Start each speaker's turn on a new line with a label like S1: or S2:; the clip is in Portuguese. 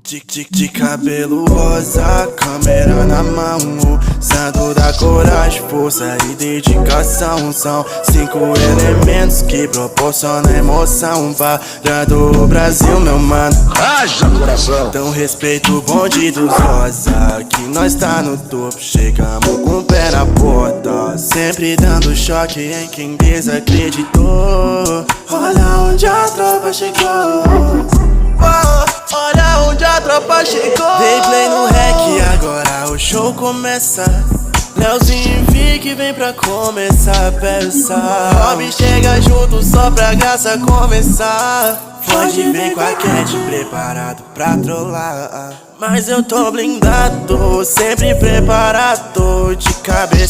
S1: De cabelo rosa, câmera na mão, santo da coragem, força e dedicação. São 5 elementos que proporcionam emoção, parando o Brasil, meu mano.
S2: Haja coração!
S1: Então respeita o bonde dos rosa, que nós tá no topo, chegamos com o pé na porta, sempre dando choque em quem desacreditou. Olha onde a tropa chegou, olha onde a tropa chegou. Dei play no rec, agora o show começa. Leozinho e Vic vem pra começar a peça. Rob chega junto só pra graça começar. Pode vir com a Cat preparado pra trollar, mas eu tô blindado, sempre preparado, de cabeça